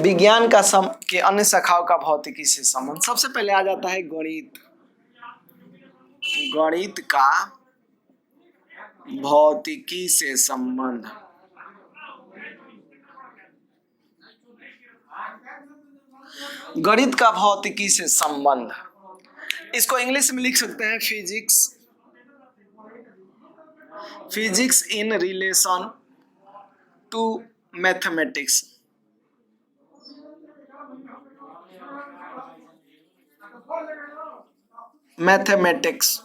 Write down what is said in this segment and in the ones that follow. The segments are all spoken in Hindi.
विज्ञान के अन्य शाखाओं का भौतिकी से संबंध। सबसे पहले आ जाता है गणित। गणित का भौतिकी से संबंध। गणित का भौतिकी से संबंध, इसको इंग्लिश में लिख सकते हैं physics in relation to mathematics. Mathematics,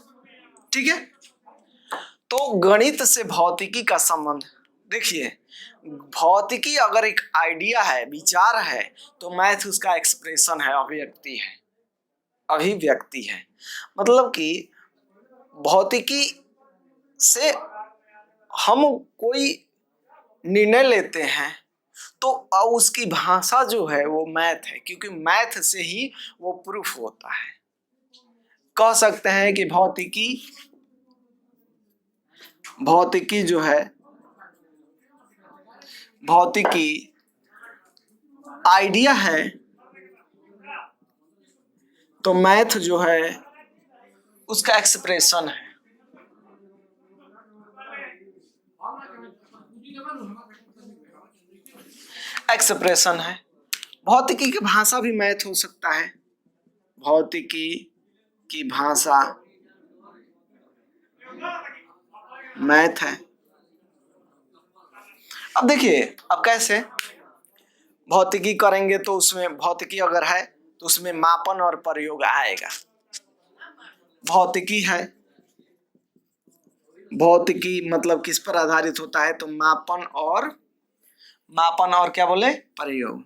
ठीक है। तो गणित से भौतिकी का संबंध, देखिए भौतिकी अगर एक आइडिया है, विचार है, तो मैथ उसका एक्सप्रेशन है, अभिव्यक्ति है। मतलब कि भौतिकी से हम कोई निर्णय लेते हैं तो उसकी भाषा जो है वो मैथ है, क्योंकि मैथ से ही वो प्रूफ होता है। कह सकते हैं कि भौतिकी जो है, भौतिकी आइडिया है, तो मैथ जो है उसका एक्सप्रेशन है। एक्सप्रेशन है। भौतिकी की भाषा भी मैथ हो सकता है। भौतिकी की भाषा मैथ है। अब देखिए, अब कैसे भौतिकी करेंगे तो उसमें, भौतिकी अगर है तो उसमें मापन और प्रयोग आएगा। भौतिकी है, भौतिकी मतलब किस पर आधारित होता है, तो मापन और क्या बोले, प्रयोग।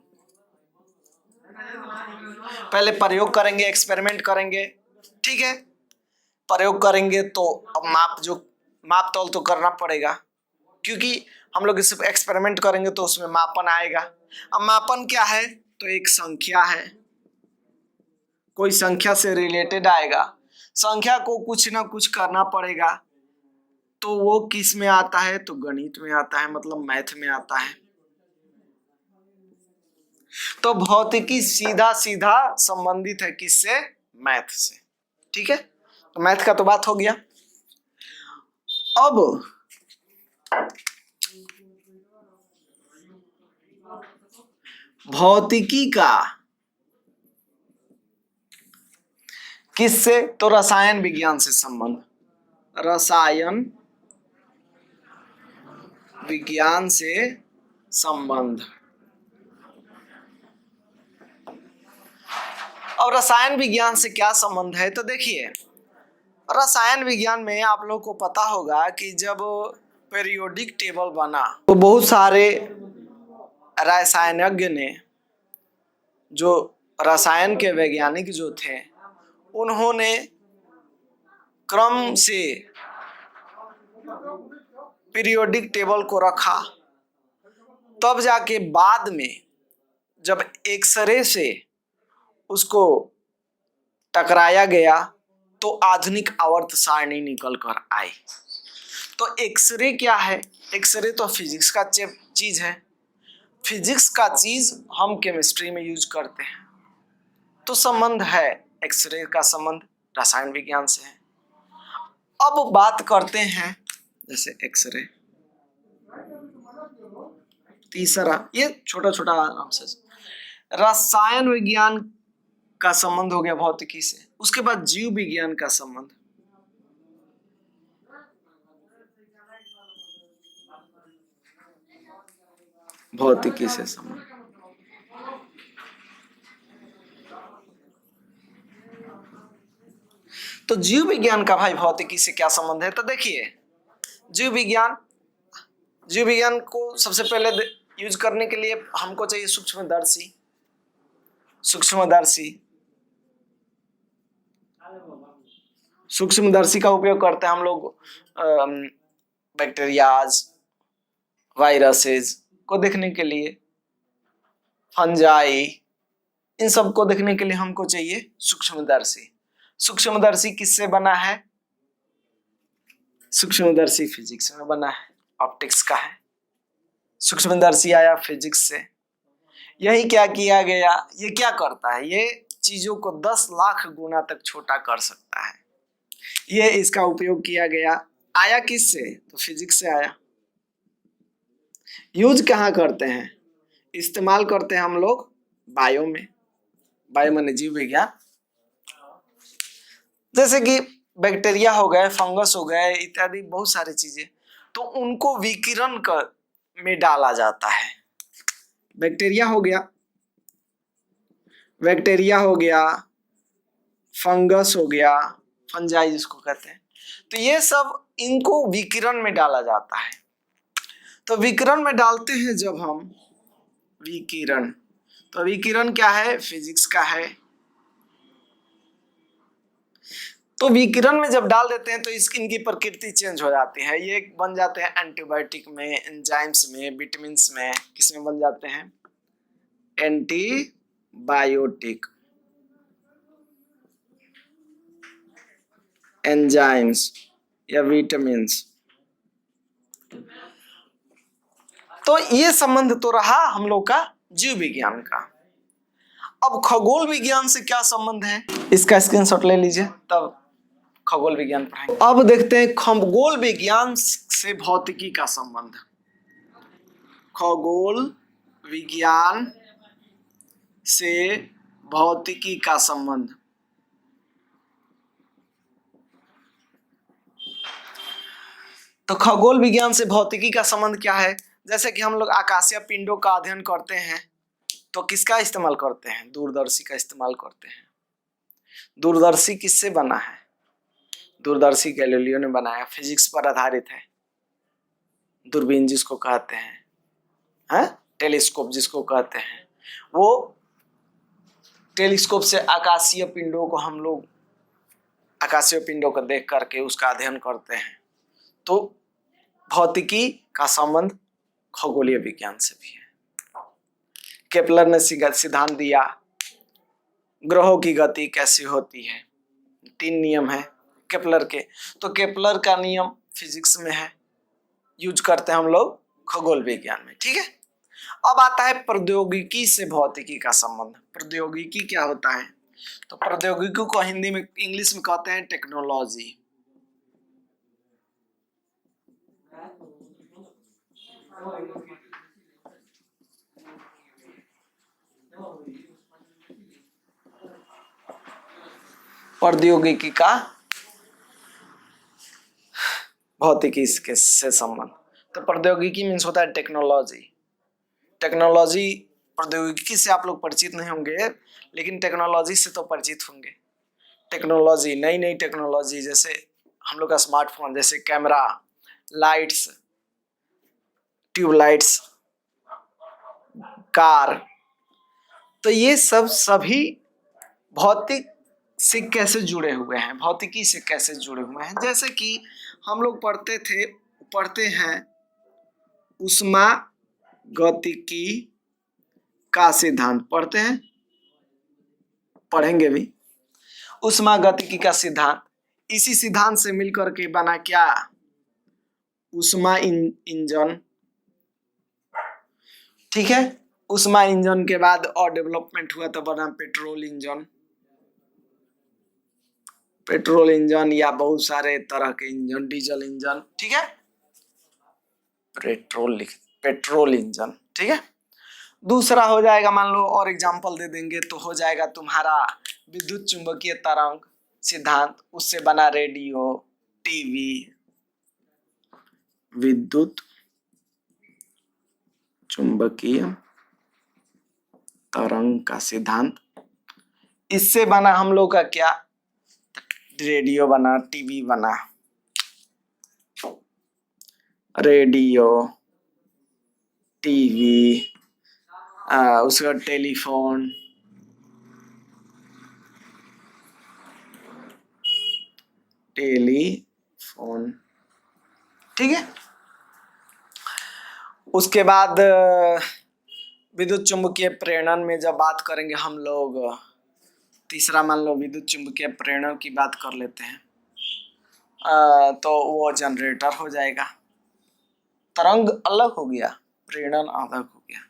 पहले प्रयोग करेंगे, एक्सपेरिमेंट करेंगे, ठीक है। प्रयोग करेंगे तो अब माप तौल तो करना पड़ेगा, क्योंकि हम लोग इस एक्सपेरिमेंट करेंगे तो उसमें मापन आएगा। अब मापन क्या है, तो एक संख्या है, कोई संख्या से रिलेटेड आएगा। संख्या को कुछ ना कुछ करना पड़ेगा, तो वो किस में आता है, तो गणित में आता है, मतलब मैथ में आता है। तो भौतिकी सीधा सीधा संबंधित है किससे, मैथ से, ठीक है। तो मैथ का तो बात हो गया। अब भौतिकी का किससे, तो रसायन विज्ञान से संबंध। रसायन विज्ञान से संबंध। और रसायन विज्ञान से क्या संबंध है, तो देखिए रसायन विज्ञान में आप लोग को पता होगा कि जब पीरियोडिक टेबल बना तो बहुत सारे रसायनज्ञ ने, जो रसायन के वैज्ञानिक जो थे, उन्होंने क्रम से पीरियोडिक टेबल को रखा। तब जाके बाद में जब एक्सरे से उसको टकराया गया तो आधुनिक आवर्त सारणी निकल कर आई। तो एक्सरे क्या है, एक्सरे तो फिजिक्स का चीज है। फिजिक्स का चीज हम केमिस्ट्री में यूज करते हैं, तो संबंध है, एक्सरे का संबंध रसायन विज्ञान से है। अब बात करते हैं जैसे एक्सरे, तीसरा, ये छोटा छोटा आराम से, रसायन विज्ञान का संबंध हो गया भौतिकी से। उसके बाद जीव विज्ञान का संबंध, भौतिकी से संबंध। तो जीव विज्ञान का भाई भौतिकी से क्या संबंध है, तो देखिए जीव विज्ञान को सबसे पहले यूज करने के लिए हमको चाहिए सूक्ष्मदर्शी। सूक्ष्मदर्शी का उपयोग करते हैं हम लोग बैक्टीरियाज, वायरसेस को देखने के लिए, फंजाई, इन सब को देखने के लिए हमको चाहिए सूक्ष्मदर्शी। सूक्ष्मदर्शी किससे बना है, सूक्ष्मदर्शी फिजिक्स में बना है, ऑप्टिक्स का है। सूक्ष्मदर्शी आया फिजिक्स से। यही क्या किया गया, ये क्या करता है, ये चीजों को 10 लाख गुना तक छोटा कर सकता है। ये इसका उपयोग किया गया। आया किससे, तो फिजिक्स से आया। यूज कहाँ करते हैं, इस्तेमाल करते हैं हम लोग बायो में। बायो माने जीव विज्ञान। जैसे कि बैक्टीरिया हो गए, फंगस हो गए इत्यादि बहुत सारी चीजें, तो उनको विकिरण कर में डाला जाता है। बैक्टीरिया हो गया, फंगस हो गया, फंजाई जिसको कहते हैं, तो ये सब इनको विकिरण में डाला जाता है। तो विकिरण में डालते हैं जब हम विकिरण, तो विकिरण क्या है, फिजिक्स का है। तो विकिरण में जब डाल देते हैं तो इनकी प्रकृति चेंज हो जाती है। ये बन जाते हैं एंटीबायोटिक में, एंजाइम्स में, विटामिन में। किसमें बन जाते हैं, एंटीबायोटिक, एंजाइम्स या विटामिन। तो ये संबंध तो रहा हम लोग का जीव विज्ञान का। अब खगोल विज्ञान से क्या संबंध है, इसका स्क्रीनशॉट ले लीजिए, तब खगोल विज्ञान पढ़ाएंगे। अब देखते हैं खगोल विज्ञान से भौतिकी का संबंध। खगोल विज्ञान से भौतिकी का संबंध। तो खगोल विज्ञान से भौतिकी का संबंध क्या है, जैसे कि हम लोग आकाशीय पिंडों का अध्ययन करते हैं तो किसका इस्तेमाल करते हैं, दूरदर्शी का इस्तेमाल करते हैं। दूरदर्शी किससे बना है, दूरदर्शी गैलीलियो ने बनाया, फिजिक्स पर आधारित है। दूरबीन जिसको कहते हैं, टेलीस्कोप जिसको कहते हैं, वो टेलीस्कोप से आकाशीय पिंडों को हम लोग आकाशीय पिंडों को देख करके उसका अध्ययन करते हैं। तो भौतिकी का संबंध खगोलीय विज्ञान से भी है। केपलर ने सिद्धांत दिया ग्रहों की गति कैसी होती है, 3 नियम है केपलर के, तो केपलर का नियम फिजिक्स में है, यूज करते हैं हम लोग खगोल विज्ञान में। ठीक है, अब आता है प्रौद्योगिकी से भौतिकी का संबंध। प्रौद्योगिकी क्या होता है, तो प्रौद्योगिकी को हिंदी में, इंग्लिश में कहते हैं टेक्नोलॉजी। प्रौद्योगिकी का भौतिकी से संबंध। तो प्रौद्योगिकी मीन्स होता है टेक्नोलॉजी। टेक्नोलॉजी, प्रौद्योगिकी से आप लोग परिचित नहीं होंगे, लेकिन टेक्नोलॉजी से तो परिचित होंगे। टेक्नोलॉजी, नई नई टेक्नोलॉजी, जैसे हम लोग का स्मार्टफोन, जैसे कैमरा, लाइट्स, ट्यूबलाइट्स, कार, तो ये सब सभी भौतिक से कैसे जुड़े हुए हैं, भौतिकी से कैसे जुड़े हुए हैं। जैसे कि हम लोग पढ़ते हैं उष्मा गतिकी का सिद्धांत, पढ़ते हैं, पढ़ेंगे भी। उष्मा गतिकी का सिद्धांत, इसी सिद्धांत से मिलकर के बना क्या, उष्मा इंजन। ठीक है, उष्मा इंजन के बाद और डेवलपमेंट हुआ तो बना पेट्रोल इंजन। पेट्रोल इंजन या बहुत सारे तरह के इंजन, डीजल इंजन। ठीक है, पेट्रोल इंजन। ठीक है, दूसरा हो जाएगा, मान लो और एग्जांपल दे देंगे तो हो जाएगा तुम्हारा विद्युत चुंबकीय तरंग सिद्धांत, उससे बना रेडियो, टीवी। विद्युत चुंबकीय तरंग का सिद्धांत, इससे बना हम लोग का क्या, रेडियो बना, टीवी बना, रेडियो, टीवी, उसका टेलीफोन, ठीक है। उसके बाद विद्युत चुंबकीय प्रेरण में जब बात करेंगे हम लोग, तीसरा मान लो विद्युत चुंबकीय प्रेरण की बात कर लेते हैं, तो वो जनरेटर हो जाएगा। तरंग अलग हो गया, प्रेरण अलग हो गया।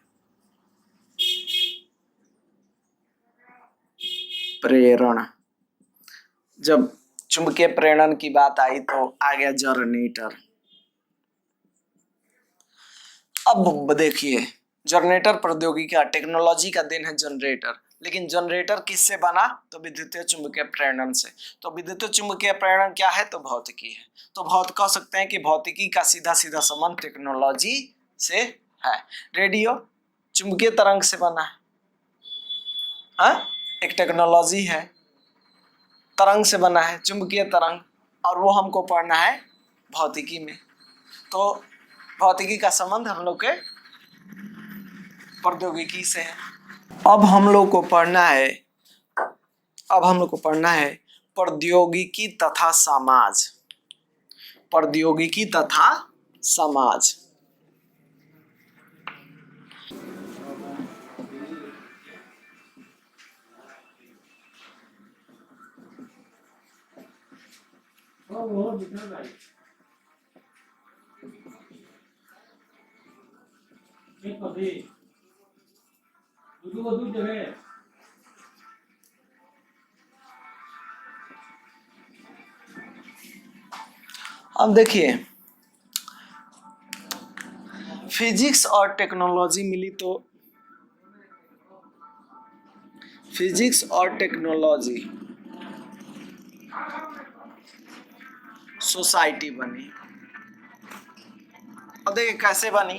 प्रेरण, जब चुंबकीय प्रेरण की बात आई तो आ गया जनरेटर। अब देखिए, जनरेटर प्रौद्योगिकी का, टेक्नोलॉजी का देन है जनरेटर। लेकिन जनरेटर किससे बना? तो विद्युतीय चुंबकीय प्रेरण से। तो विद्युतीय चुंबकीय प्रेरण क्या है? तो भौतिकी है। तो बहुत कह सकते हैं कि भौतिकी का सीधा सीधा संबंध टेक्नोलॉजी से है। रेडियो चुंबकीय तरंग से बना है, हाँ? एक टेक्नोलॉजी है, तरंग से बना है, चुंबकीय तरंग, और वो हमको पढ़ना है भौतिकी में। तो भौतिकी का संबंध हम लोग के प्रौद्योगिकी से है। अब हम लोग को पढ़ना है प्रौद्योगिकी तथा समाज। प्रौद्योगिकी तथा समाज। अब देखिए, फिजिक्स और टेक्नोलॉजी मिली तो फिजिक्स और टेक्नोलॉजी सोसाइटी बनी। अब देखिए कैसे बनी।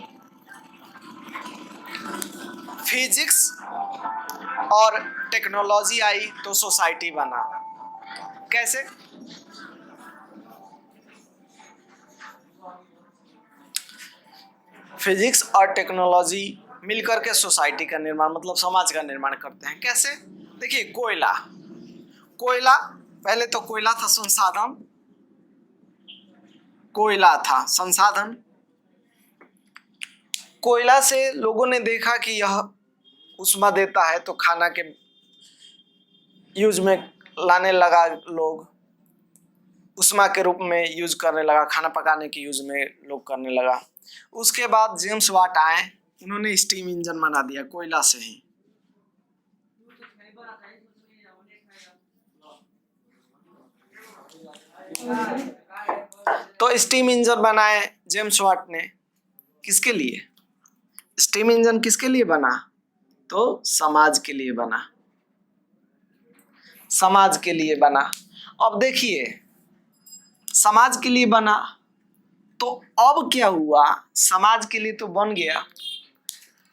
फिजिक्स और टेक्नोलॉजी आई तो सोसाइटी बना। कैसे? फिजिक्स और टेक्नोलॉजी मिलकर के सोसाइटी का निर्माण, मतलब समाज का निर्माण करते हैं। कैसे? देखिए, कोयला पहले तो कोयला था संसाधन, कोयला था संसाधन। कोयला से लोगों ने देखा कि यह उष्मा देता है, तो खाना के यूज में लाने लगा, लोग उष्मा के रूप में यूज करने लगा, खाना पकाने के यूज में लोग करने लगा। उसके बाद जेम्स वाट आए, उन्होंने स्टीम इंजन बना दिया कोयला से ही। तो स्टीम इंजन बनाए जेम्स वाट ने। किसके लिए? स्टीम इंजन किसके लिए बना? तो समाज के लिए बना, समाज के लिए बना। अब देखिए, समाज के लिए बना तो अब क्या हुआ? समाज के लिए तो बन गया,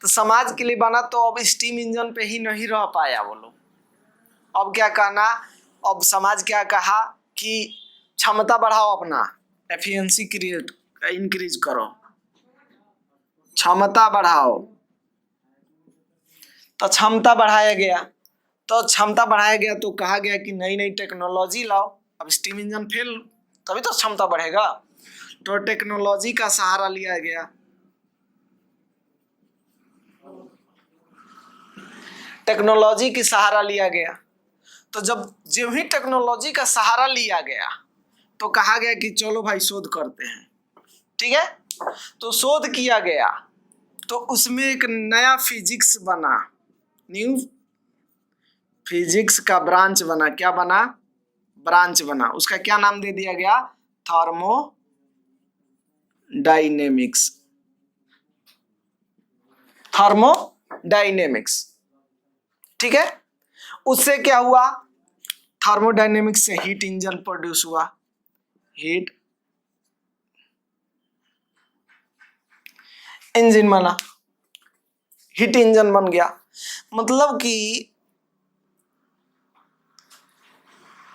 तो समाज के लिए बना तो अब स्टीम इंजन पे ही नहीं रह पाया वो लोग। अब क्या कहना? अब समाज क्या कहा कि क्षमता बढ़ाओ, अपना एफिशिएंसी क्रिएट इंक्रीज करो, क्षमता बढ़ाओ। तो क्षमता बढ़ाया गया, तो कहा गया कि नई नई टेक्नोलॉजी लाओ। अब स्टीम इंजन फेल, तभी तो क्षमता बढ़ेगा। तो टेक्नोलॉजी का सहारा लिया गया। टेक्नोलॉजी की सहारा लिया गया। तो जो ही टेक्नोलॉजी का सहारा लिया गया तो कहा गया कि चलो भाई शोध करते हैं। ठीक है, तो शोध किया गया, तो उसमें एक नया फिजिक्स बना, न्यू फिजिक्स का ब्रांच बना। क्या बना? ब्रांच बना। उसका क्या नाम दे दिया गया? थर्मोडायनेमिक्स। थर्मोडायनेमिक्स, ठीक है। उससे क्या हुआ? थर्मोडायनेमिक्स से हीट इंजन प्रोड्यूस हुआ, हीट इंजन बना, हीट इंजन बन गया। मतलब कि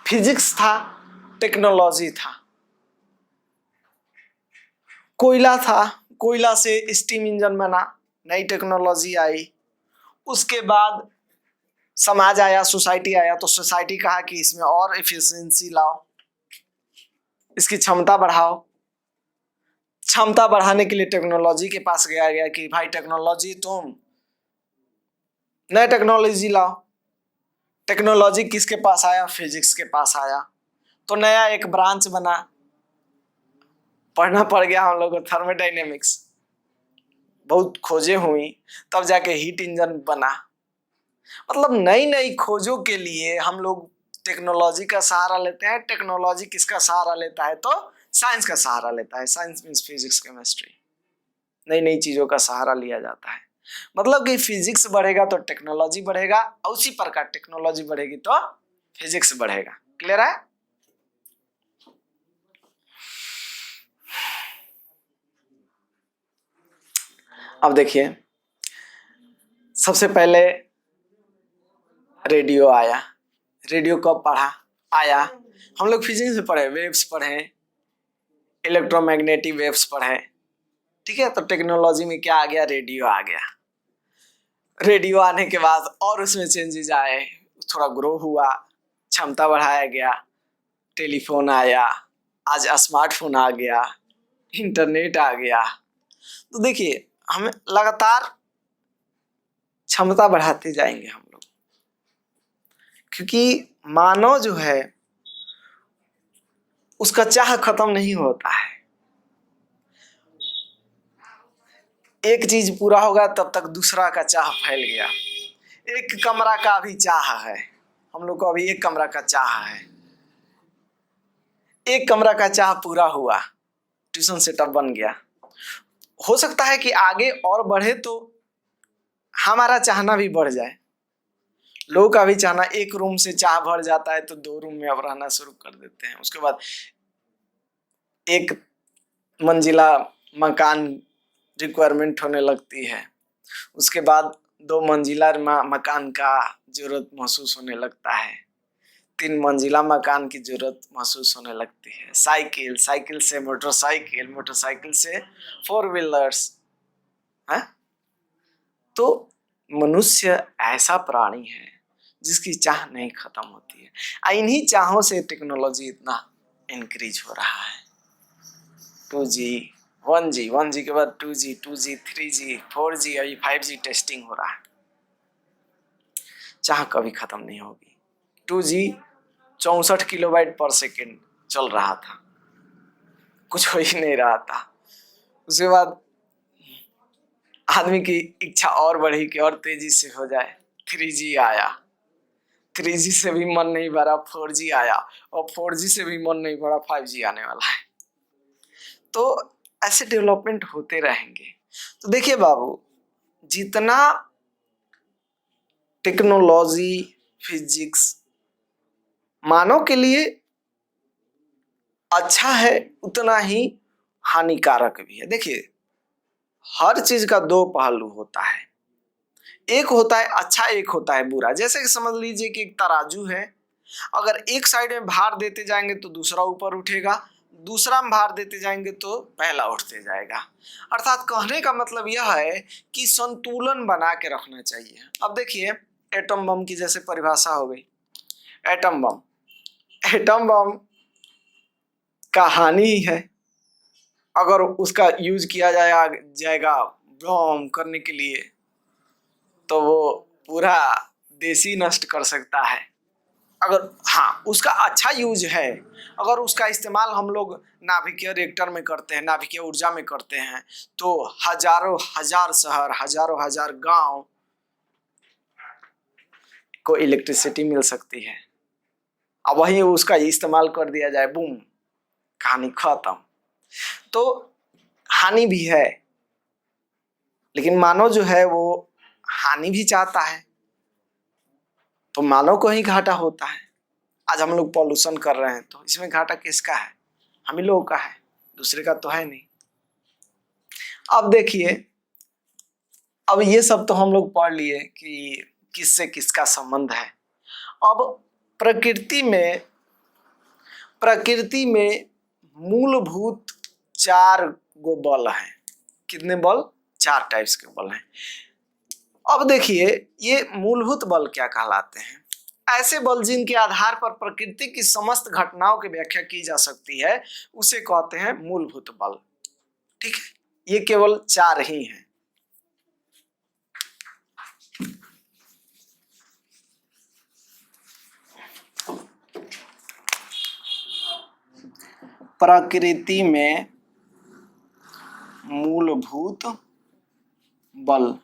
फिजिक्स था, टेक्नोलॉजी था, कोयला था, कोयला से स्टीम इंजन बना, नई टेक्नोलॉजी आई। उसके बाद समाज आया, सोसाइटी आया, तो सोसाइटी कहा कि इसमें और एफिशिएंसी लाओ, इसकी क्षमता बढ़ाओ। क्षमता बढ़ाने के लिए टेक्नोलॉजी के पास गया कि भाई टेक्नोलॉजी, तुम नए टेक्नोलॉजी लाओ। टेक्नोलॉजी किसके पास आया? फिजिक्स के पास आया। तो नया एक ब्रांच बना, पढ़ना पड़ गया हम लोग को थर्मोडायनेमिक्स, बहुत खोजें हुई, तब जाके हीट इंजन बना। मतलब नई नई खोजों के लिए हम लोग टेक्नोलॉजी का सहारा लेते हैं। टेक्नोलॉजी किसका सहारा लेता है? तो साइंस का सहारा लेता है। Science means physics, chemistry. नई नई चीजों का सहारा लिया जाता है। मतलब कि फिजिक्स बढ़ेगा तो टेक्नोलॉजी बढ़ेगा, और उसी प्रकार टेक्नोलॉजी बढ़ेगी तो फिजिक्स बढ़ेगा। क्लियर है? अब देखिए, सबसे पहले रेडियो आया। रेडियो कब पढ़ा आया? हम लोग फिजिक्स में पढ़े, वेव्स पढ़े, इलेक्ट्रोमैग्नेटिक वेव्स पढ़े। ठीक है, तो टेक्नोलॉजी में क्या आ गया? रेडियो आ गया। रेडियो आने के बाद और उसमें चेंजेस आए, थोड़ा ग्रो हुआ, क्षमता बढ़ाया गया, टेलीफोन आया, आज स्मार्टफोन आ गया, इंटरनेट आ गया। तो देखिए, हमें लगातार क्षमता बढ़ाते जाएंगे हम लोग, क्योंकि मानव जो है उसका चाह खत्म नहीं होता है। एक चीज पूरा होगा तब तक दूसरा का चाह फैल गया। एक कमरा का भी चाह है, हम लोग को अभी एक कमरा का चाह है। एक कमरा का चाह पूरा हुआ, ट्यूशन सेटअप बन गया। हो सकता है कि आगे और बढ़े तो हमारा चाहना भी बढ़ जाए। लोगों का भी चाहना, एक रूम से चाह भर जाता है तो 2 रूम में अब रहना शुरू कर देते हैं। उसके बाद एक मंजिला मकान रिक्वायरमेंट होने लगती है। उसके बाद 2 मंजिला मकान का जरूरत महसूस होने लगता है। 3 मंजिला मकान की जरूरत महसूस होने लगती है। साइकिल, साइकिल से मोटरसाइकिल, मोटरसाइकिल से 4 व्हीलर्स है। तो मनुष्य ऐसा प्राणी है जिसकी चाह नहीं खत्म होती है। इन्हीं चाहों से टेक्नोलॉजी इतना इंक्रीज हो रहा है। 2G, 1G, 1G के बाद 2G, 2G, 3G, 4G, अभी 5G टेस्टिंग हो रहा है। चाह कभी खत्म नहीं होगी। 2G 64 किलोबाइट पर सेकेंड चल रहा था, कुछ हो ही नहीं रहा था। उसके बाद आदमी की इच्छा और बढ़ी कि और तेजी से हो जाए। 3G आया, 3G से भी मन नहीं भरा, 4G आया, और 4G से भी मन नहीं भरा, 5G आने वाला है। तो ऐसे डेवलपमेंट होते रहेंगे। तो देखिए बाबू, जितना टेक्नोलॉजी, फिजिक्स मानव के लिए अच्छा है, उतना ही हानिकारक भी है। देखिए, हर चीज का 2 पहलू होता है। एक होता है अच्छा, एक होता है बुरा। जैसे कि समझ लीजिए कि एक तराजू है, अगर एक साइड में भार देते जाएंगे तो दूसरा ऊपर उठेगा, दूसरा में भार देते जाएंगे तो पहला उठते जाएगा। अर्थात कहने का मतलब यह है कि संतुलन बना के रखना चाहिए। अब देखिए, एटम बम की जैसे परिभाषा हो गई। एटम बम, एटम बम का हानि ही है। अगर उसका यूज किया जाएगा बम करने के लिए, तो वो पूरा देश ही नष्ट कर सकता है। अगर हाँ, उसका अच्छा यूज है, अगर उसका इस्तेमाल हम लोग नाभिकीय रिएक्टर में करते हैं, नाभिकीय ऊर्जा में करते हैं, तो हजारों हजार शहर, हजारों हजार गांव को इलेक्ट्रिसिटी मिल सकती है। अब वही उसका इस्तेमाल कर दिया जाए, बूम, कहानी खत्म। तो हानि भी है, लेकिन मानव जो है वो हानि भी चाहता है, तो मानव को ही घाटा होता है। आज हम लोग पॉल्यूशन कर रहे हैं, तो इसमें घाटा किसका है? हम ही लोगों का है, दूसरे का तो है नहीं। अब देखिए, अब ये सब तो हम लोग पढ़ लिए कि किससे किसका संबंध है। अब प्रकृति में मूलभूत 4 गो बल हैं। कितने बल? 4 टाइप्स के बल हैं। अब देखिए, ये मूलभूत बल क्या कहलाते हैं? ऐसे बल जिनके आधार पर प्रकृति की समस्त घटनाओं की व्याख्या की जा सकती है, उसे कहते हैं मूलभूत बल। ठीक है, ये केवल 4 ही हैं। प्रकृति में मूलभूत बल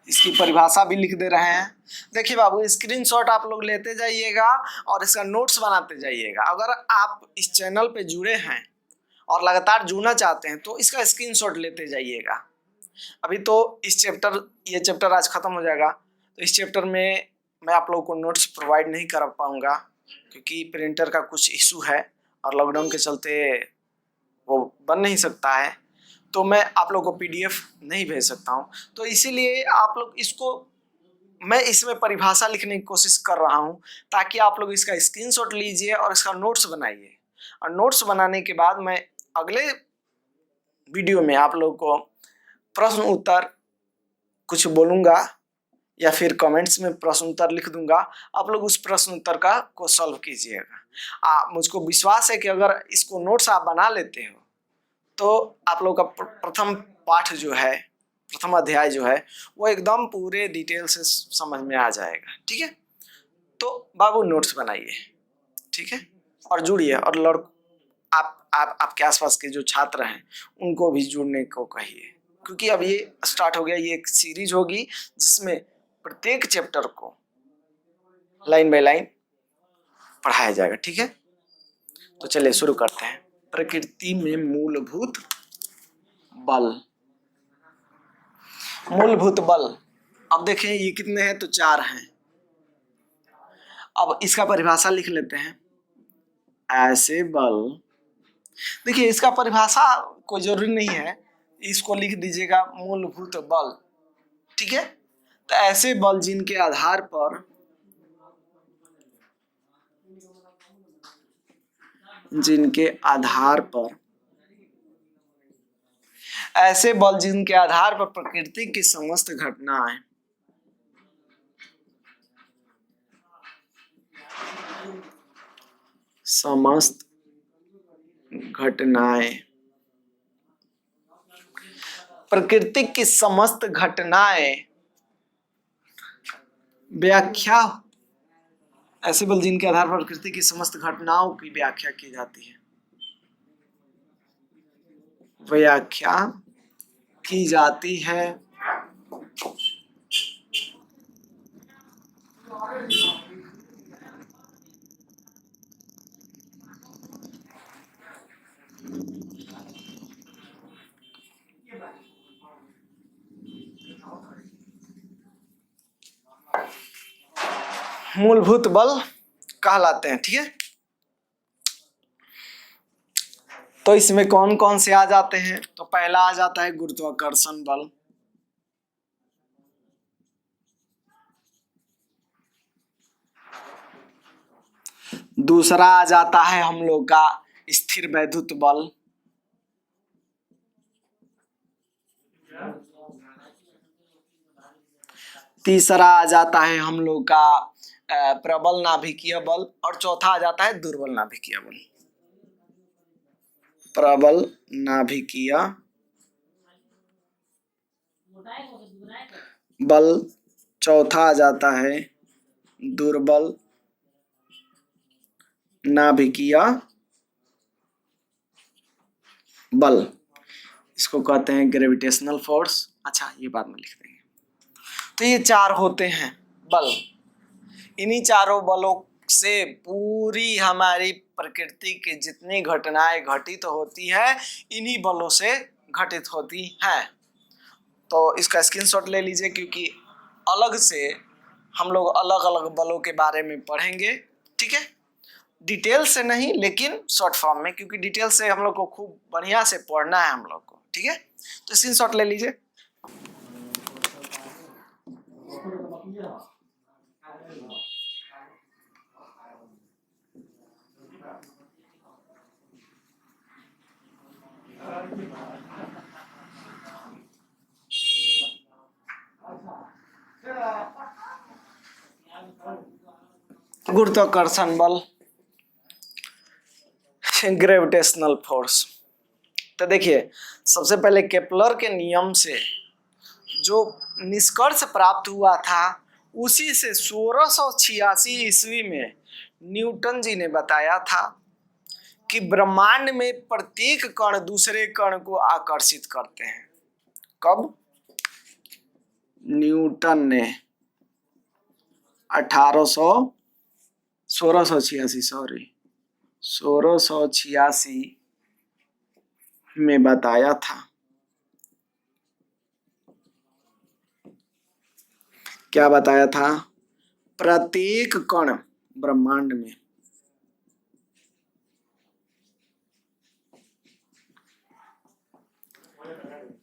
इसकी परिभाषा भी लिख दे रहे हैं। देखिए बाबू, स्क्रीनशॉट आप लोग लेते जाइएगा और इसका नोट्स बनाते जाइएगा। अगर आप इस चैनल पे जुड़े हैं और लगातार जुड़ना चाहते हैं तो इसका स्क्रीनशॉट लेते जाइएगा। अभी तो ये चैप्टर आज खत्म हो जाएगा, तो इस चैप्टर में मैं आप लोगों को नोट्स प्रोवाइड नहीं कर पाऊंगा क्योंकि प्रिंटर का कुछ इशू है और लॉकडाउन के चलते वो बन नहीं सकता है, तो मैं आप लोगों को पीडीएफ नहीं भेज सकता हूँ। तो इसीलिए आप लोग मैं इसमें परिभाषा लिखने की कोशिश कर रहा हूँ ताकि आप लोग इसका स्क्रीनशॉट लीजिए और इसका नोट्स बनाइए। और नोट्स बनाने के बाद मैं अगले वीडियो में आप लोगों को प्रश्न उत्तर कुछ बोलूँगा या फिर कमेंट्स में प्रश्न उत्तर लिख दूंगा। आप लोग उस प्रश्न उत्तर को सॉल्व कीजिएगा। मुझको विश्वास है कि अगर इसको नोट्स आप बना लेते हो तो आप लोग का प्रथम पाठ जो है, प्रथम अध्याय जो है वो एकदम पूरे डिटेल से समझ में आ जाएगा। ठीक है, तो बाबू नोट्स बनाइए, ठीक है, और जुड़िए। और आपके आसपास के जो छात्र हैं उनको भी जुड़ने को कहिए, क्योंकि अब ये स्टार्ट हो गया, ये एक सीरीज होगी जिसमें प्रत्येक चैप्टर को लाइन बाय लाइन पढ़ाया जाएगा। ठीक है, तो चलिए शुरू करते हैं। प्रकृति में मूलभूत बल। मूलभूत बल, अब देखें ये कितने हैं, तो 4 हैं। अब इसका परिभाषा लिख लेते हैं। ऐसे बल, देखिए इसका परिभाषा कोई जरूरी नहीं है, इसको लिख दीजिएगा मूलभूत बल। ठीक है, तो ऐसे बल जिनके आधार पर ऐसे बल जिनके आधार पर प्रकृति की समस्त घटनाएं प्रकृति की समस्त घटनाएं व्याख्या, ऐसे बल जिनके आधार पर प्रकृति की समस्त घटनाओं की व्याख्या की जाती है, व्याख्या की जाती है। मूलभूत बल कहलाते हैं। ठीक है, तो इसमें कौन कौन से आ जाते हैं, तो पहला आ जाता है गुरुत्वाकर्षण बल। दूसरा आ जाता है हम लोग का स्थिर वैद्युत बल। तीसरा आ जाता है हम लोग का प्रबल नाभिकीय बल। और चौथा आ जाता है दुर्बल नाभिकीय बल। प्रबल नाभिकीय बल, चौथा आ जाता है दुर्बल नाभिकीय बल। इसको कहते हैं ग्रेविटेशनल फोर्स। अच्छा, ये बाद में लिख देंगे। तो ये 4 होते हैं बल। इन्हीं चारों बलों से पूरी हमारी प्रकृति की जितनी घटनाएं घटित होती है इन्हीं बलों से घटित होती हैं। तो इसका स्क्रीनशॉट ले लीजिए, क्योंकि अलग से हम लोग अलग अलग बलों के बारे में पढ़ेंगे। ठीक है, डिटेल से नहीं लेकिन शॉर्ट फॉर्म में, क्योंकि डिटेल से हम लोग को खूब बढ़िया से पढ़ना है हम लोग को। ठीक है, तो स्क्रीनशॉट ले लीजिए। गुरुत्वाकर्षण बल, ग्रेविटेशनल फोर्स। तो देखिए, सबसे पहले केपलर के नियम से जो निष्कर्ष प्राप्त हुआ था उसी से 1686 ईस्वी में न्यूटन जी ने बताया था कि ब्रह्मांड में प्रत्येक कण दूसरे कण को आकर्षित करते हैं। कब? न्यूटन ने 1686 में बताया था। क्या बताया था? प्रत्येक कण ब्रह्मांड में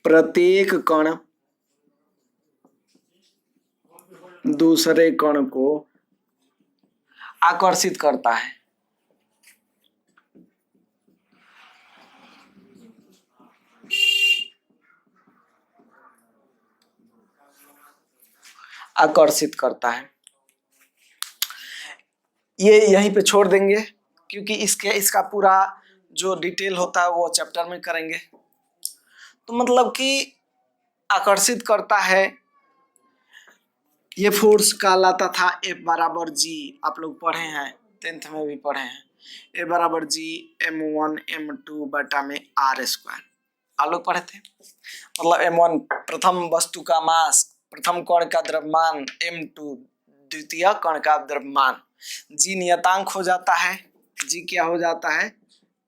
प्रत्येक कण दूसरे कण को आकर्षित करता है। आकर्षित करता है। ये यहीं पे छोड़ देंगे क्योंकि इसका पूरा जो डिटेल होता है वो चैप्टर में करेंगे। तो मतलब कि आकर्षित करता है। ये फोर्स कहलाता था F बराबर G, आप लोग पढ़े हैं, 10th में भी पढ़े हैं। F बराबर G m1 m2 बटा में r², आप लोग पढ़े थे। मतलब m1 प्रथम वस्तु का मास, प्रथम कण का द्रव्यमान, m2 द्वितीय कण का द्रव्यमान। G नियतांक हो जाता है। G क्या हो जाता है?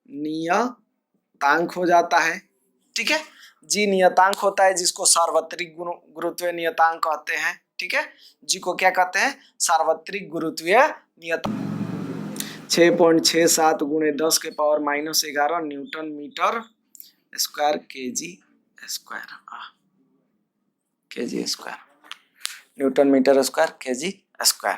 नियतांक हो जाता है। ठीक है, G नियतांक होता है जिसको सार्वत्रिक गुरुत्वीय नियतांक कहते हैं। ठीक है, G को क्या कहते हैं? सार्वत्रिक गुरुत्वीय नियतांक। 6.67 गुणे 10 के power -11 newton metre square KG square newton metre square KG square.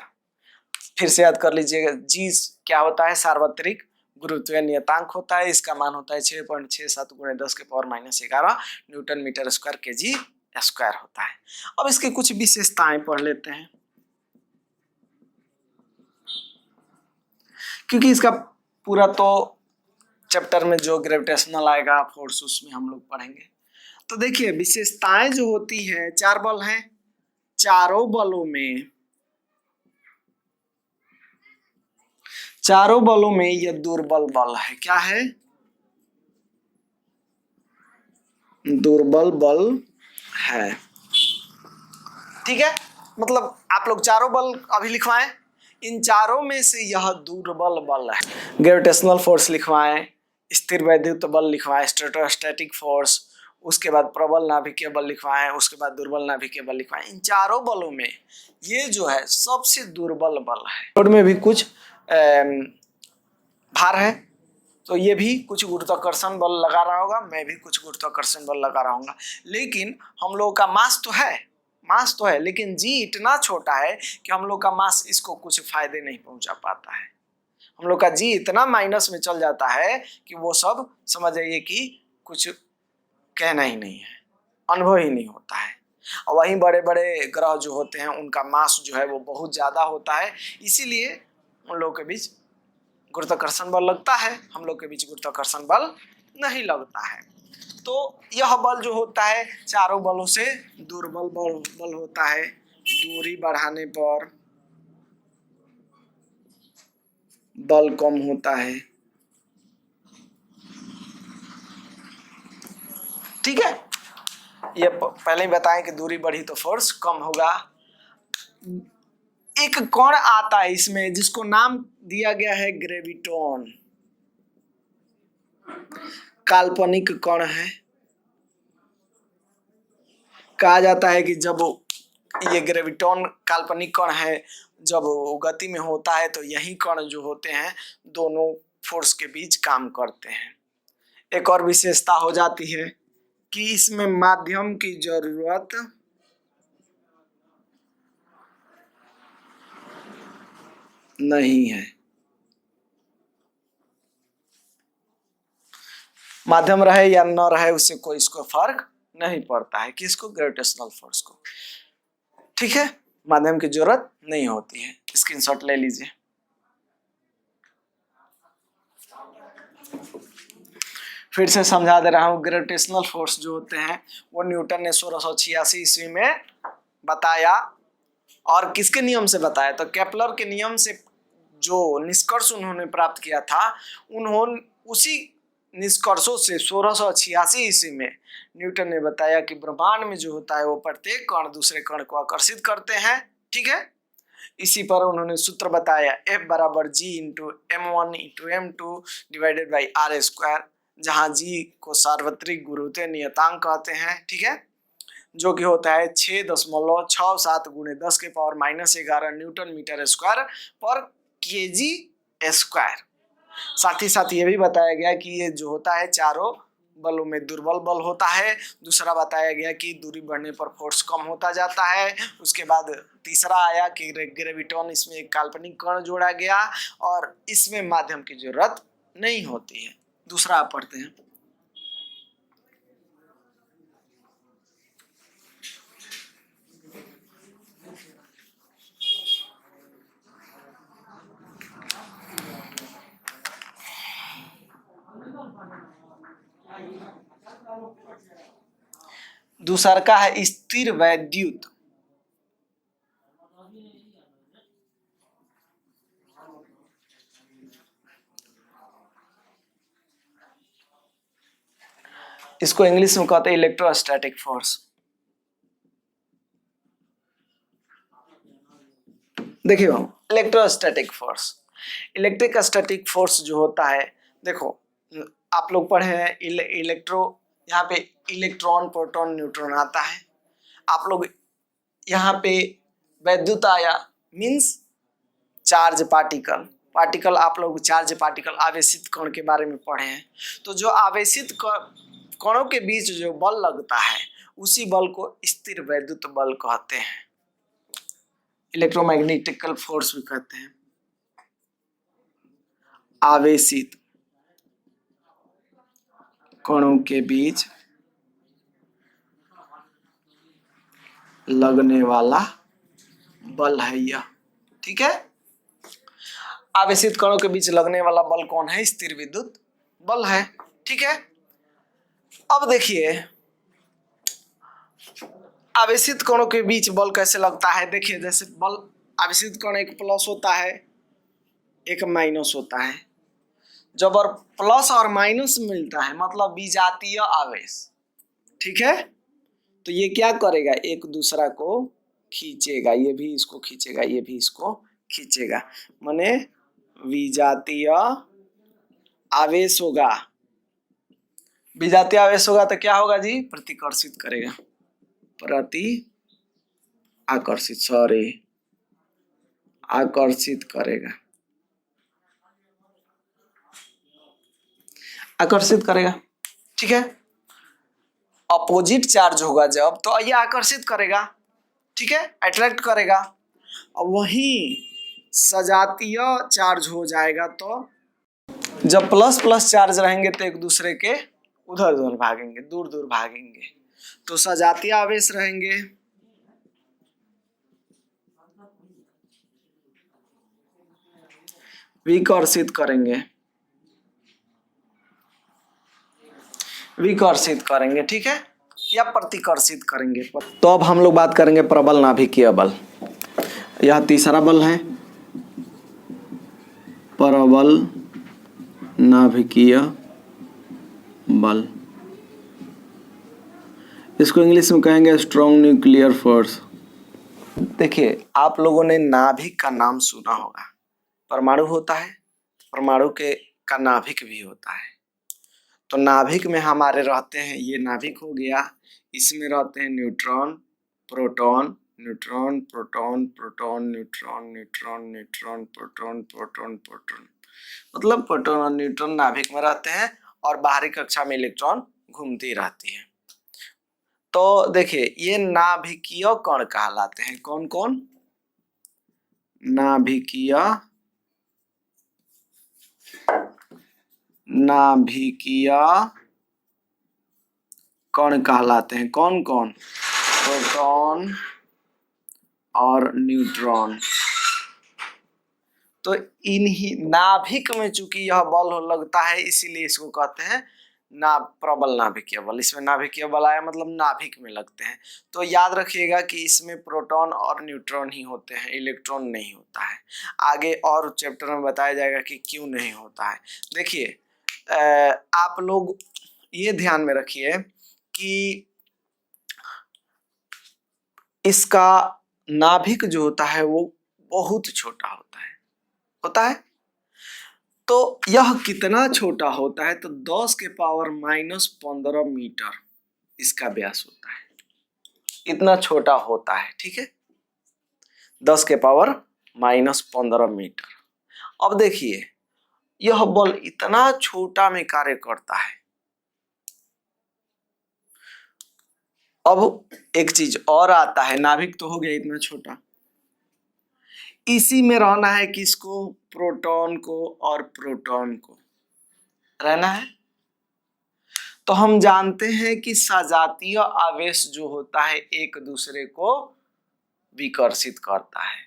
फिर से याद कर लीजिएगा, G क्या होता है? सार्वत्रिक गुरुत्वीय नियतांक होता है। इसका मान होता है 6.67 गुणे 10 के power -11 newton metre square KG square होता है। अब इसकी कुछ विशेषताएं पढ़ लेते हैं, क्योंकि इसका पूरा तो चैप्टर में जो ग्रेविटेशनल आएगा फोर्स उसमें हम लोग पढ़ेंगे। तो देखिए विशेषताएं जो होती है, 4 बल हैं। चारों बलों में यह दुर्बल बल है। क्या है? दुर्बल बल है। ठीक है, मतलब आप लोग चारों बल अभी लिखवाएं। इन चारों में से यह दुर्बल बल है। ग्रेविटेशनल फोर्स लिखवाएं, स्थिर वैद्युत बल लिखवाएं, स्टैटिक फोर्स, उसके बाद प्रबल नाभिकीय बल लिखवाएं, उसके बाद दुर्बल नाभिकीय बल लिखवाएं। इन चारों बलों में ये जो है सबसे दुर्बल बल है। रोड में भी कुछ भार है तो ये भी कुछ गुरुत्वाकर्षण बल लगा रहा होगा, मैं भी कुछ गुरुत्वाकर्षण बल लगा रहा हूँ। लेकिन हम लोगों का मास तो है, लेकिन G इतना छोटा है कि हम लोग का मास इसको कुछ फायदे नहीं पहुंचा पाता है। हम लोग का G इतना माइनस में चल जाता है कि वो सब समझ जाइए कि कुछ कहना ही नहीं है, अनुभव ही नहीं होता है। और वहीं बड़े बड़े ग्रह जो होते हैं उनका मास जो है वो बहुत ज्यादा होता है, इसीलिए उन लोगों के बीच गुरुत्वाकर्षण बल लगता है, हम लोग के बीच गुरुत्वाकर्षण बल नहीं लगता है। तो यह बल जो होता है चारों बलों से दुर्बल बल होता है। दूरी बढ़ाने पर बल कम होता है। ठीक है, ये पहले ही बताएं कि दूरी बढ़ी तो फोर्स कम होगा। एक कण आता है इसमें जिसको नाम दिया गया है ग्रेविटॉन। काल्पनिक कण है। कहा जाता है कि जब ये ग्रेविटॉन काल्पनिक कण है, जब गति में होता है तो यही कण जो होते हैं दोनों फोर्स के बीच काम करते हैं। एक और विशेषता हो जाती है कि इसमें माध्यम की जरूरत नहीं है। माध्यम रहे या न रहे उससे कोई इसको फर्क नहीं पड़ता है, किसको? ग्रेविटेशनल फोर्स को। ठीक है, माध्यम की जरूरत नहीं होती है। स्क्रीनशॉट ले लीजिए। फिर से समझा दे रहा हूं, ग्रेविटेशनल फोर्स जो होते हैं वो न्यूटन ने 1686 ईस्वी में बताया। और किसके नियम से बताया? तो केपलर के नियम से जो निष्कर्ष उन्होंने प्राप्त किया था, उन्होंने उसी निष्कर्षों से 1686 ईस्वी में न्यूटन ने बताया कि ब्रह्मांड में जो होता है वो प्रत्येक कण दूसरे कण को आकर्षित करते हैं। ठीक है, इसी पर उन्होंने सूत्र बताया F बराबर G into M1 into M2 divided by R square, जहाँ G को सार्वत्रिक गुरुत्वीय नियतांक कहते हैं। ठीक है, जो कि होता है 6.67 गुणे 10 के पावर -11 न्यूटन मीटर स्क्वायर पर केजी स्क्वायर। साथ ही साथ ये भी बताया गया कि ये जो होता है चारों बलों में दुर्बल बल होता है। दूसरा बताया गया कि दूरी बढ़ने पर फोर्स कम होता जाता है। उसके बाद तीसरा आया कि ग्रेविटॉन, इसमें एक काल्पनिक कण जोड़ा गया और इसमें माध्यम की जरूरत नहीं होती है। दूसरा आप पढ़ते हैं। दूसरा का है स्थिर वैद्युत। इसको इंग्लिश में कहते हैं इलेक्ट्रोस्टैटिक फोर्स। देखिए electrostatic force, electric static force जो होता है, देखो आप लोग पढ़े हैं इलेक्ट्रो, यहाँ पे इलेक्ट्रॉन प्रोटॉन न्यूट्रॉन आता है। आप लोग यहाँ पे वैद्युत आया मीन्स चार्ज पार्टिकल, पार्टिकल आप लोग चार्ज पार्टिकल आवेशित कण के बारे में पढ़े हैं। तो जो आवेशित कणों के बीच जो बल लगता है उसी बल को स्थिर वैद्युत बल कहते हैं, इलेक्ट्रोमैग्नेटिकल फोर्स भी कहते हैं। आवेशित कणों के बीच लगने वाला बल है यह। ठीक है, आवेशित कणों के बीच लगने वाला बल कौन है? स्थिर विद्युत बल है। ठीक है, अब देखिए आवेशित कणों के बीच बल कैसे लगता है। देखिए जैसे बल आवेशित कण एक प्लस होता है एक माइनस होता है। जब और प्लस और माइनस मिलता है मतलब विजातीय आवेश। ठीक है, तो ये क्या करेगा, एक दूसरा को खींचेगा, ये भी इसको खींचेगा, ये भी इसको खींचेगा, माने विजातीय आवेश होगा। विजातीय आवेश होगा तो क्या होगा जी? प्रतिकर्षित करेगा, आकर्षित करेगा, आकर्षित करेगा। ठीक है, अपोजिट चार्ज होगा जब तो ये आकर्षित करेगा। ठीक है, अट्रैक्ट करेगा। और वहीं सजातीय चार्ज हो जाएगा तो जब प्लस प्लस चार्ज रहेंगे तो एक दूसरे के उधर उधर भागेंगे, दूर दूर भागेंगे, तो सजातीय आवेश रहेंगे। विकर्षित करेंगे, विकर्षित करेंगे। ठीक है, या प्रतिकर्षित करेंगे। तो अब हम लोग बात करेंगे प्रबल नाभिकीय बल। यह तीसरा बल है, प्रबल नाभिकीय बल। इसको इंग्लिश में कहेंगे स्ट्रॉन्ग न्यूक्लियर फोर्स। देखिए आप लोगों ने नाभिक का नाम सुना होगा, परमाणु होता है, परमाणु के का नाभिक भी होता है। तो नाभिक में हमारे रहते हैं, ये नाभिक हो गया, इसमें रहते हैं neutron proton, neutron proton, proton neutron, neutron neutron, proton proton proton, मतलब प्रोटॉन और न्यूट्रॉन नाभिक में रहते हैं और बाहरी कक्षा में इलेक्ट्रॉन घूमती रहती है। तो देखिए ये नाभिकीय कण कहलाते हैं। कौन कौन? नाभिकीय कण कहलाते हैं। कौन कौन? प्रोटॉन और न्यूट्रॉन। तो इन्हीं नाभिक में चूंकि यह बल लगता है इसीलिए इसको कहते हैं प्रबल नाभिकीय बल। इसमें नाभिकीय बल आया मतलब नाभिक में लगते हैं। तो याद रखिएगा कि इसमें प्रोटॉन और न्यूट्रॉन ही होते हैं, इलेक्ट्रॉन नहीं होता है। आगे और चैप्टर में बताया जाएगा कि क्यों नहीं होता है। देखिए आप लोग ये ध्यान में रखिए कि इसका नाभिक जो होता है वो बहुत छोटा होता है। तो यह कितना छोटा होता है, तो 10 के पावर -15 मीटर इसका व्यास होता है, इतना छोटा होता है। ठीक है, 10 के पावर -15 मीटर। अब देखिए यह बल इतना छोटा में कार्य करता है। अब एक चीज और आता है, नाभिक तो हो गया इतना छोटा, इसी में रहना है किसको, प्रोटॉन को और प्रोटॉन को रहना है। तो हम जानते हैं कि सजातीय आवेश जो होता है एक दूसरे को विकर्षित करता है।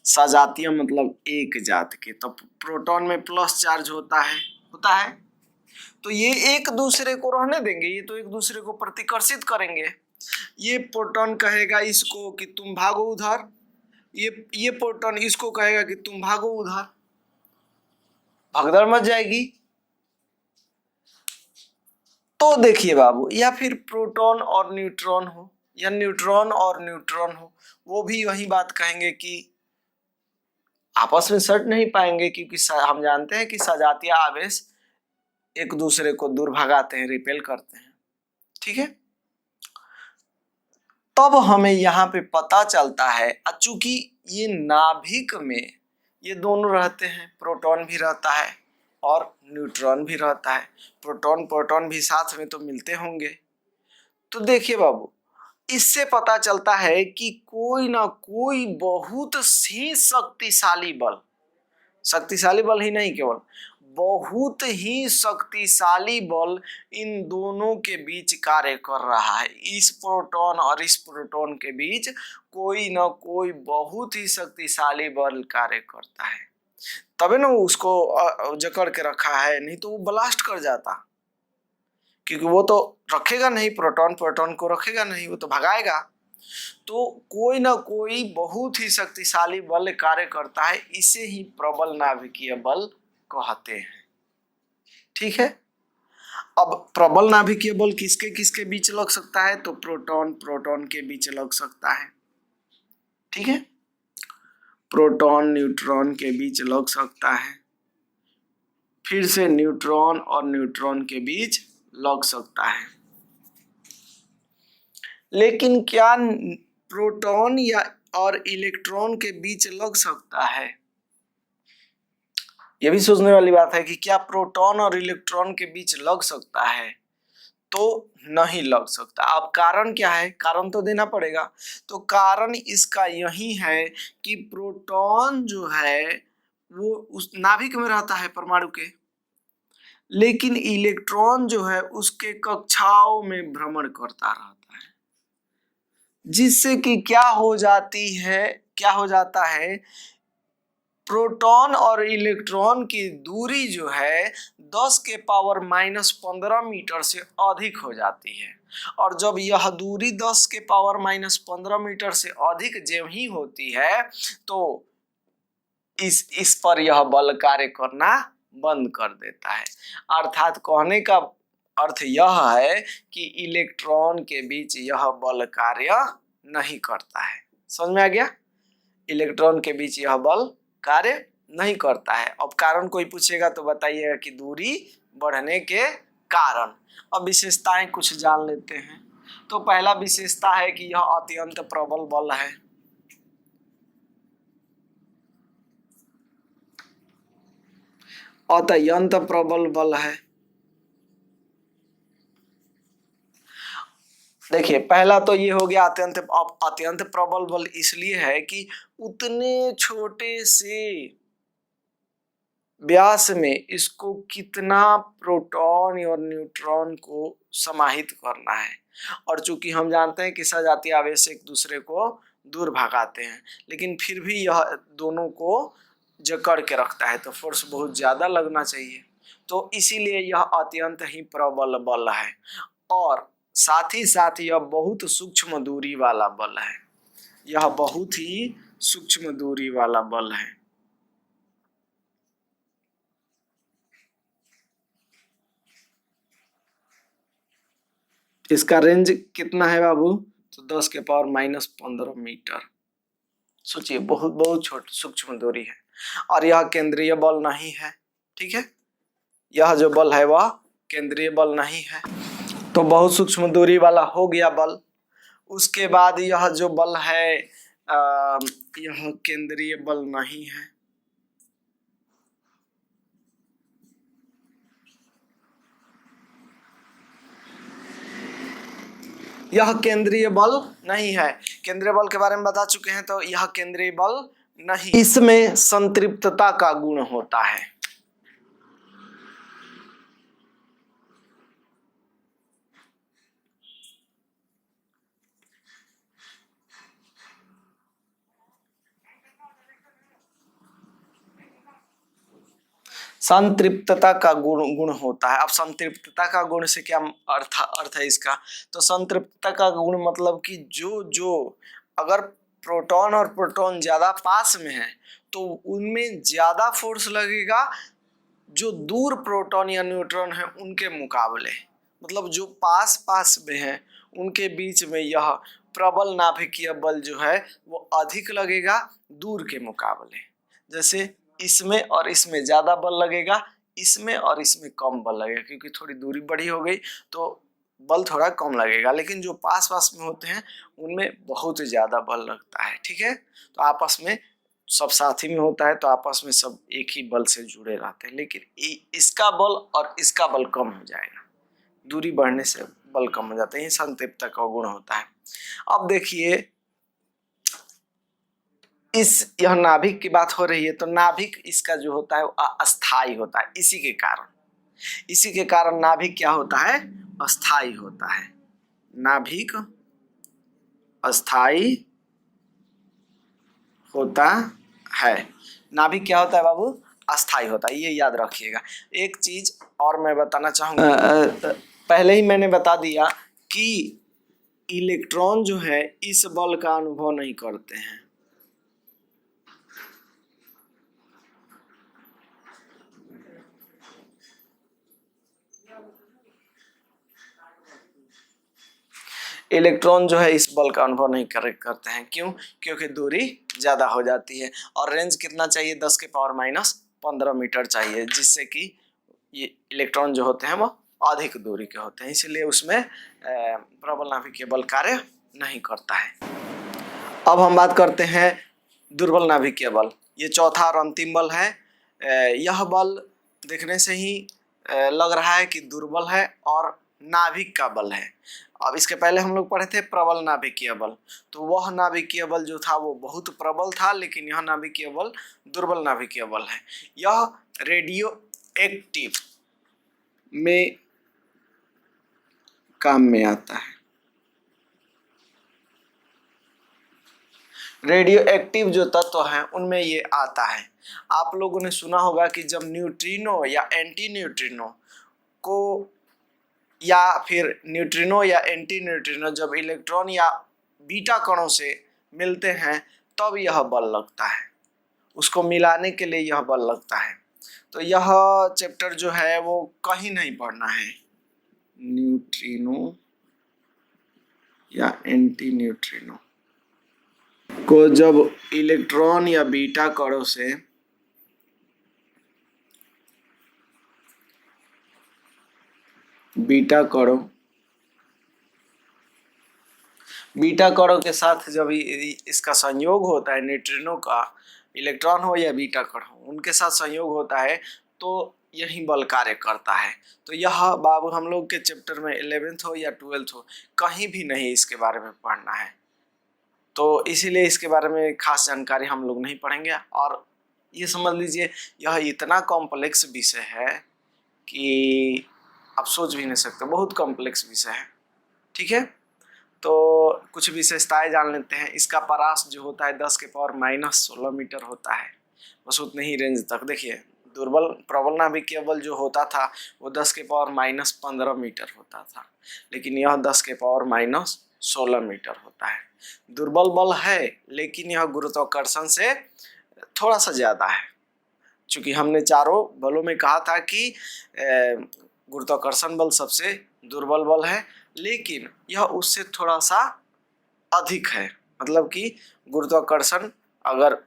सजातीय मतलब एक जात के, तो प्रोटॉन में प्लस चार्ज होता है, तो ये एक दूसरे को रहने देंगे, ये तो एक दूसरे को प्रतिकर्षित करेंगे। ये प्रोटॉन कहेगा इसको कि तुम भागो उधर, ये प्रोटॉन इसको कहेगा कि तुम भागो उधर, भगदड़ मच जाएगी। तो देखिए बाबू, या फिर प्रोटॉन और न्यूट्रॉन हो या न्यूट्रॉन और न्यूट्रॉन हो, वो भी वही बात कहेंगे कि आपस में सट नहीं पाएंगे, क्योंकि हम जानते हैं कि सजातीय आवेश एक दूसरे को दूर भगाते हैं, रिपेल करते हैं। ठीक है, तब हमें यहाँ पे पता चलता है, चूंकि ये नाभिक में ये दोनों रहते हैं, प्रोटॉन भी रहता है और न्यूट्रॉन भी रहता है, प्रोटॉन प्रोटॉन भी साथ में तो मिलते होंगे। तो देखिए बाबू, इससे पता चलता है कि कोई ना कोई बहुत ही शक्तिशाली बल ही नहीं, केवल बहुत ही शक्तिशाली बल इन दोनों के बीच कार्य कर रहा है। इस प्रोटॉन और इस प्रोटॉन के बीच कोई ना कोई बहुत ही शक्तिशाली बल कार्य करता है, तभी ना उसको जकड़ के रखा है, नहीं तो वो ब्लास्ट कर जाता, क्योंकि वो तो रखेगा नहीं, प्रोटॉन प्रोटॉन को रखेगा नहीं, वो तो भगाएगा। तो कोई ना कोई बहुत ही शक्तिशाली बल कार्य करता है, इसे ही प्रबल नाभिकीय बल कहते हैं। ठीक है, अब प्रबल नाभिकीय बल किसके किसके बीच लग सकता है, तो प्रोटॉन प्रोटॉन के बीच लग सकता है। ठीक है, प्रोटॉन न्यूट्रॉन के बीच लग सकता है, फिर से न्यूट्रॉन और न्यूट्रॉन के बीच लग सकता है। लेकिन क्या प्रोटॉन या और इलेक्ट्रॉन के बीच लग सकता है, यह भी सोचने वाली बात है कि क्या प्रोटॉन और इलेक्ट्रॉन के बीच लग सकता है, तो नहीं लग सकता। अब कारण क्या है, कारण तो देना पड़ेगा। तो कारण इसका यही है कि प्रोटॉन जो है वो उस नाभिक में रहता है परमाणु के, लेकिन इलेक्ट्रॉन जो है उसके कक्षाओं में भ्रमण करता रहता है, जिससे कि क्या हो जाता है, प्रोटॉन और इलेक्ट्रॉन की दूरी जो है 10 के पावर -15 मीटर से अधिक हो जाती है। और जब यह दूरी 10 के पावर -15 मीटर से अधिक जब ही होती है, तो इस पर यह बल कार्य करना बंद कर देता है। अर्थात कहने का अर्थ यह है कि इलेक्ट्रॉन के बीच यह बल कार्य नहीं करता है। समझ में आ गया, इलेक्ट्रॉन के बीच यह बल कार्य नहीं करता है। अब कारण कोई पूछेगा तो बताइएगा कि दूरी बढ़ने के कारण। अब विशेषताएं कुछ जान लेते हैं। तो पहला विशेषता है कि यह अत्यंत प्रबल बल है। अत्यंत प्रबल बल है। देखिए, पहला तो ये हो गया अत्यंत प्रबल बल इसलिए है कि उतने छोटे से व्यास में इसको कितना प्रोटॉन और न्यूट्रॉन को समाहित करना है। और चूंकि हम जानते हैं कि सजातीय आवेश एक दूसरे को दूर भगाते हैं, लेकिन फिर भी यह दोनों को जकड़ के रखता है, तो फोर्स बहुत ज्यादा लगना चाहिए। तो इसीलिए यह अत्यंत ही प्रबल बल है। और साथ ही साथ यह बहुत सूक्ष्म दूरी वाला बल है। यह बहुत ही सूक्ष्म दूरी वाला बल है। इसका रेंज कितना है बाबू? तो 10 के पावर माइनस 15 मीटर। सोचिए, बहुत बहुत छोटी सूक्ष्म दूरी है और यह केंद्रीय बल नहीं है। ठीक है, यह जो बल है वह केंद्रीय बल नहीं है, तो बहुत सूक्ष्म दूरी वाला हो गया बल। उसके बाद यह जो बल है यह केंद्रीय बल नहीं है। यह केंद्रीय बल नहीं है। केंद्रीय बल के बारे में बता चुके हैं, तो यह केंद्रीय बल नहीं। इसमें संतृप्तता का गुण होता है। संतृप्तता का गुण होता है। अब संतृप्तता का गुण से क्या अर्थ है इसका? तो संतृप्तता का गुण मतलब कि जो अगर प्रोटॉन और प्रोटॉन ज्यादा पास में है तो उनमें ज्यादा फोर्स लगेगा जो दूर प्रोटॉन या न्यूट्रॉन है उनके मुकाबले। मतलब जो पास पास में है उनके बीच में यह प्रबल नाभिकीय बल जो है वो अधिक लगेगा दूर के मुकाबले। जैसे इसमें और इसमें ज्यादा बल लगेगा, इसमें और इसमें कम बल लगेगा, क्योंकि थोड़ी दूरी बड़ी हो गई तो बल थोड़ा कम लगेगा। लेकिन जो पास पास में होते हैं उनमें बहुत ज्यादा बल लगता है। ठीक है, तो आपस में सब साथी में होता है तो आपस में सब एक ही बल से जुड़े रहते हैं। लेकिन इसका बल और इसका बल कम हो जाएगा, दूरी बढ़ने से बल कम हो जाता है। ये संतृप्तता का गुण होता है। अब देखिए, यह नाभिक की बात हो रही है, तो नाभिक इसका जो होता है वो अस्थाई होता है। इसी के कारण नाभिक क्या होता है? अस्थाई होता है। नाभिक अस्थाई होता है। नाभिक क्या होता है बाबू? अस्थाई होता है, ये याद रखिएगा। एक चीज और मैं बताना चाहूंगा, पहले ही मैंने बता दिया कि इलेक्ट्रॉन जो है इस बल का अनुभव नहीं करते हैं। इलेक्ट्रॉन जो है इस बल का अनुभव नहीं करते हैं। क्यों? क्योंकि दूरी ज्यादा हो जाती है और रेंज कितना चाहिए? 10 के पावर माइनस 15 मीटर चाहिए, जिससे कि ये इलेक्ट्रॉन जो होते हैं वो अधिक दूरी के होते हैं, इसलिए उसमें प्रबल नाभिकीय बल कार्य नहीं करता है। अब हम बात करते हैं दुर्बल नाभिकीय बल। ये चौथा और अंतिम बल है। यह बल देखने से ही लग रहा है कि दुर्बल है और नाभिक का बल है। अब इसके पहले हम लोग पढ़े थे प्रबल नाभिकीय बल, तो वह नाभिकीय बल जो था वो बहुत प्रबल था, लेकिन यह नाभिकीय बल दुर्बल नाभिकीय बल है। यह रेडियो एक्टिव में काम में आता है। रेडियो एक्टिव जो तत्व हैं उनमें ये आता है। आप लोगों ने सुना होगा कि जब न्यूट्रिनो या एंटी न्यूट्रिनो को, या फिर न्यूट्रिनो या एंटी न्यूट्रिनो जब इलेक्ट्रॉन या बीटा कणों से मिलते हैं तब यह बल लगता है। उसको मिलाने के लिए यह बल लगता है। तो यह चैप्टर जो है वो कहीं नहीं पढ़ना है। न्यूट्रिनो या एंटी न्यूट्रिनो को जब इलेक्ट्रॉन या बीटा कणों से बीटा कणों के साथ जब इसका संयोग होता है, न्यूट्रिनो का, इलेक्ट्रॉन हो या बीटा कण हो, उनके साथ संयोग होता है तो यही बल कार्य करता है। तो यह बाबू हम लोग के चैप्टर में 11th हो या 12th हो, कहीं भी नहीं इसके बारे में पढ़ना है। तो इसीलिए इसके बारे में खास जानकारी हम लोग नहीं पढ़ेंगे। और ये समझ लीजिए यह इतना कॉम्प्लेक्स विषय है कि आप सोच भी नहीं सकते, बहुत कॉम्प्लेक्स विषय है। ठीक है, तो कुछ विशेषताएं जान लेते हैं। इसका परास जो होता है 10 के पावर माइनस 16 मीटर होता है, बस उतने ही रेंज तक। देखिए, प्रबल नाभिकीय बल जो होता था वो 10 के पावर माइनस 15 मीटर होता था, लेकिन यह 10 के पावर माइनस 16 मीटर होता है। दुर्बल बल है, लेकिन यह गुरुत्वाकर्षण से थोड़ा सा ज्यादा है। चूंकि हमने चारों बलों में कहा था कि गुरुत्वाकर्षण बल सबसे दुर्बल बल है लेकिन यह उससे थोड़ा सा अधिक है, मतलब कि गुरुत्वाकर्षण अगर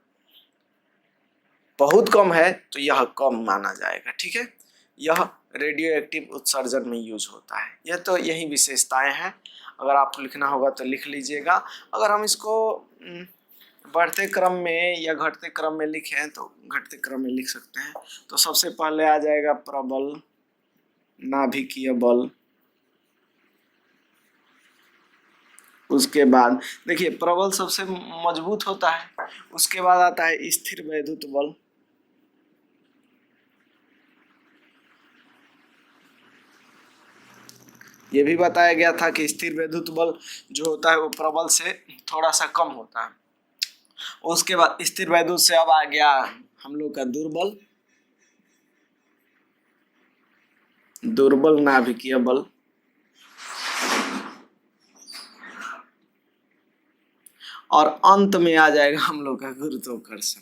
बहुत कम है तो यह कम माना जाएगा। ठीक है, यह रेडियो एक्टिव उत्सर्जन में यूज होता है। यह तो यही विशेषताएं हैं, अगर आपको लिखना होगा तो लिख लीजिएगा। अगर हम इसको बढ़ते क्रम में या घटते क्रम में लिखें तो घटते क्रम में लिख सकते हैं। तो सबसे पहले आ जाएगा प्रबल नाभिकीय बल, उसके बाद देखिए प्रबल सबसे मजबूत होता है, उसके बाद आता है स्थिर वैद्युत बल, ये भी बताया गया था कि स्थिर वैद्युत बल जो होता है वो प्रबल से थोड़ा सा कम होता है। उसके बाद स्थिर वैद्युत से अब आ गया हम लोग का दुर्बल, दुर्बल नाभिकीय बल, और अंत में आ जाएगा हम लोग का गुरुत्वाकर्षण।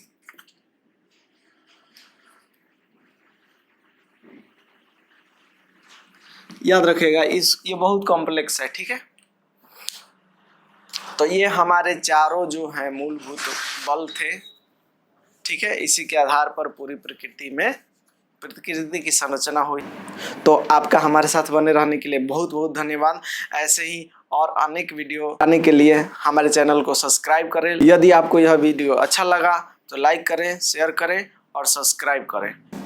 याद रखेगा ये बहुत कॉम्प्लेक्स है। ठीक है, तो ये हमारे चारों जो हैं मूलभूत बल थे। ठीक है, इसी के आधार पर पूरी प्रकृति की संरचना हुई। तो आपका हमारे साथ बने रहने के लिए बहुत बहुत धन्यवाद। ऐसे ही और अनेक वीडियो आने के लिए हमारे चैनल को सब्सक्राइब करें। यदि आपको यह वीडियो अच्छा लगा तो लाइक करें, शेयर करें और सब्सक्राइब करें।